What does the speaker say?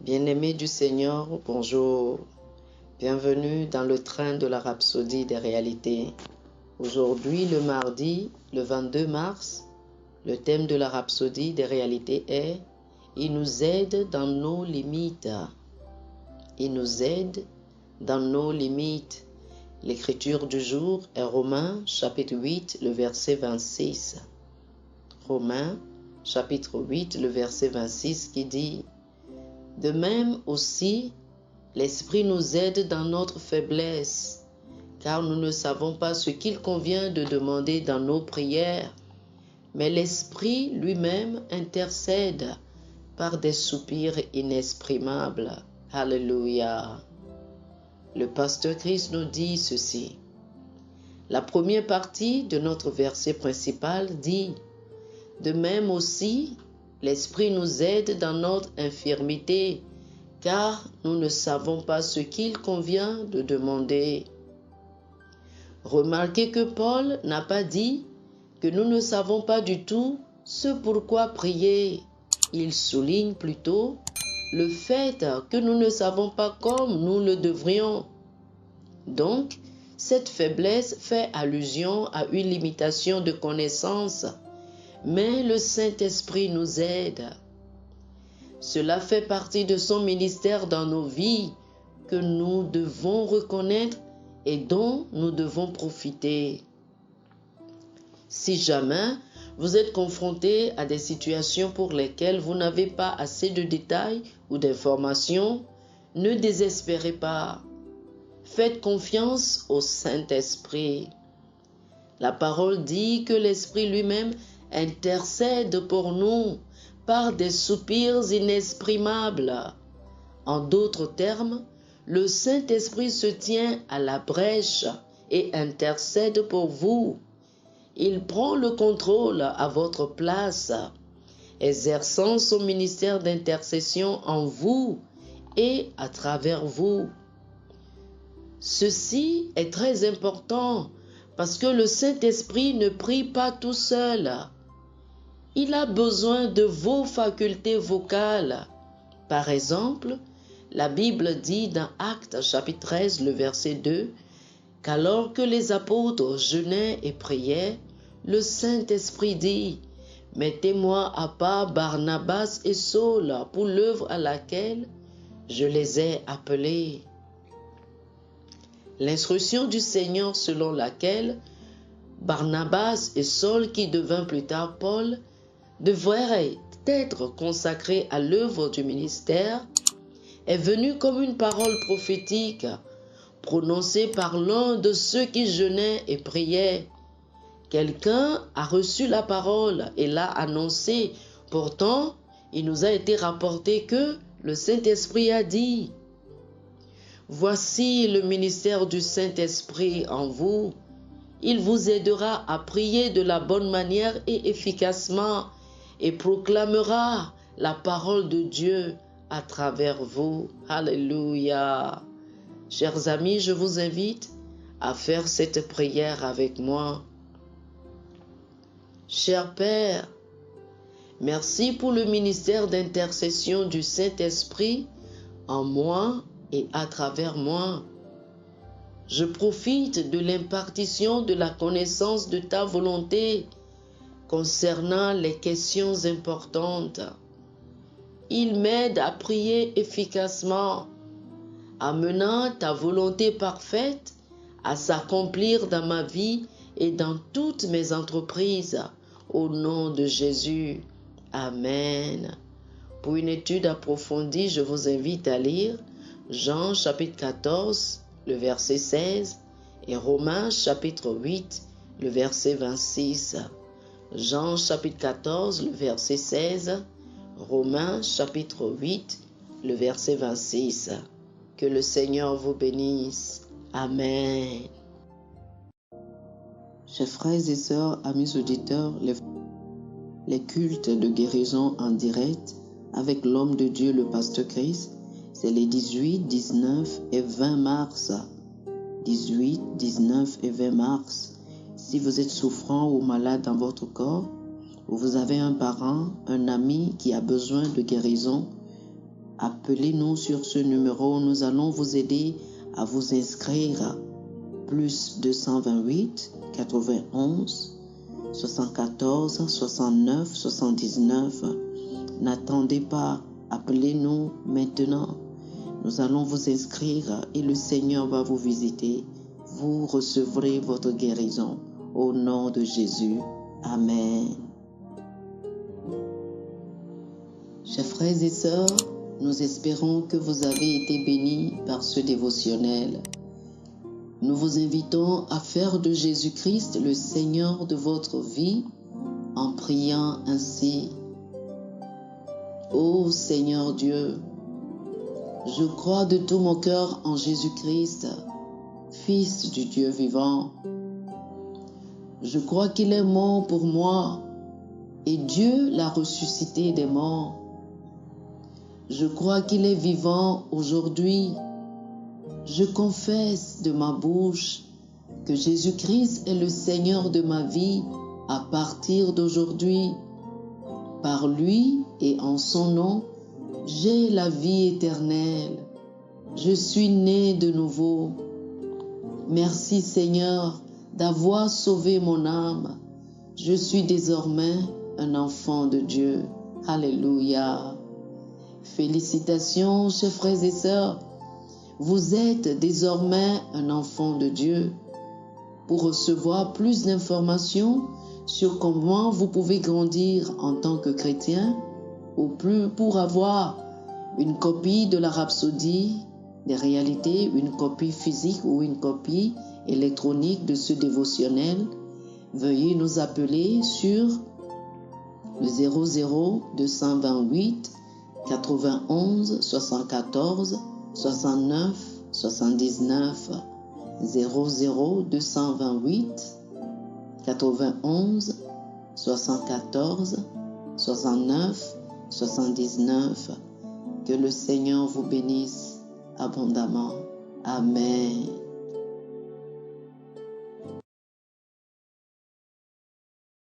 Bien-aimés du Seigneur, bonjour. Bienvenue dans le train de la rhapsodie des réalités. Aujourd'hui, le mardi, le 22 mars, le thème de la rhapsodie des réalités est « Il nous aide dans nos limites ». Il nous aide dans nos limites. L'écriture du jour est Romains, chapitre 8, le verset 26. Romains, chapitre 8, le verset 26 qui dit « De même aussi, l'Esprit nous aide dans notre faiblesse, car nous ne savons pas ce qu'il convient de demander dans nos prières, mais l'Esprit lui-même intercède par des soupirs inexprimables. » Alléluia. Le pasteur Christ nous dit ceci. La première partie de notre verset principal dit « De même aussi, l'Esprit nous aide dans notre infirmité, car nous ne savons pas ce qu'il convient de demander. » Remarquez que Paul n'a pas dit que nous ne savons pas du tout ce pourquoi prier. Il souligne plutôt le fait que nous ne savons pas comme nous le devrions. Donc, cette faiblesse fait allusion à une limitation de connaissance, mais le Saint-Esprit nous aide. Cela fait partie de son ministère dans nos vies que nous devons reconnaître et dont nous devons profiter. Si jamais vous êtes confronté à des situations pour lesquelles vous n'avez pas assez de détails ou d'informations, ne désespérez pas. Faites confiance au Saint-Esprit. La parole dit que l'Esprit lui-même intercède pour nous par des soupirs inexprimables. En d'autres termes, le Saint-Esprit se tient à la brèche et intercède pour vous. Il prend le contrôle à votre place, exerçant son ministère d'intercession en vous et à travers vous. Ceci est très important parce que le Saint-Esprit ne prie pas tout seul. Il a besoin de vos facultés vocales. Par exemple, la Bible dit dans Actes chapitre 13, le verset 2, qu'alors que les apôtres jeûnaient et priaient, le Saint-Esprit dit « Mettez-moi à part Barnabas et Saul pour l'œuvre à laquelle je les ai appelés. » L'instruction du Seigneur selon laquelle Barnabas et Saul, qui devint plus tard Paul, devraient être consacrés à l'œuvre du ministère, est venue comme une parole prophétique prononcée par l'un de ceux qui jeûnaient et priaient. Quelqu'un a reçu la parole et l'a annoncée. Pourtant, il nous a été rapporté que le Saint-Esprit a dit « Voici le ministère du Saint-Esprit en vous. Il vous aidera à prier de la bonne manière et efficacement et proclamera la parole de Dieu à travers vous. » Alléluia. Chers amis, je vous invite à faire cette prière avec moi. Cher Père, merci pour le ministère d'intercession du Saint-Esprit en moi et à travers moi. Je profite de l'impartition de la connaissance de ta volonté concernant les questions importantes. Il m'aide à prier efficacement, amenant ta volonté parfaite à s'accomplir dans ma vie et dans toutes mes entreprises. Au nom de Jésus. Amen. Pour une étude approfondie, je vous invite à lire Jean chapitre 14, le verset 16 et Romains chapitre 8, le verset 26. Jean chapitre 14, le verset 16, Romains chapitre 8, le verset 26. Que le Seigneur vous bénisse. Amen. Chers frères et sœurs, amis auditeurs, les cultes de guérison en direct avec l'homme de Dieu, le pasteur Christ, c'est les 18, 19 et 20 mars. 18, 19 et 20 mars. Si vous êtes souffrant ou malade dans votre corps, ou vous avez un parent, un ami qui a besoin de guérison, appelez-nous sur ce numéro. Nous allons vous aider à vous inscrire. Plus 228 91 74 69 79. N'attendez pas, appelez-nous maintenant. Nous allons vous inscrire et le Seigneur va vous visiter. Vous recevrez votre guérison. Au nom de Jésus. Amen. Chers frères et sœurs, nous espérons que vous avez été bénis par ce dévotionnel. Nous vous invitons à faire de Jésus-Christ le Seigneur de votre vie en priant ainsi. Ô Seigneur Dieu, je crois de tout mon cœur en Jésus-Christ, Fils du Dieu vivant. Je crois qu'il est mort pour moi et Dieu l'a ressuscité des morts. Je crois qu'il est vivant aujourd'hui. Je confesse de ma bouche que Jésus-Christ est le Seigneur de ma vie à partir d'aujourd'hui. Par lui et en son nom, j'ai la vie éternelle. Je suis né de nouveau. Merci Seigneur d'avoir sauvé mon âme. Je suis désormais un enfant de Dieu. Alléluia. Félicitations, chers frères et sœurs. Vous êtes désormais un enfant de Dieu. Pour recevoir plus d'informations sur comment vous pouvez grandir en tant que chrétien, ou plus pour avoir une copie de la Rhapsodie des réalités, une copie physique ou une copie électronique de ce dévotionnel, veuillez nous appeler sur le 00 228 91 74 69 79 00 228 91 74 69 79. Que le Seigneur vous bénisse abondamment. Amen.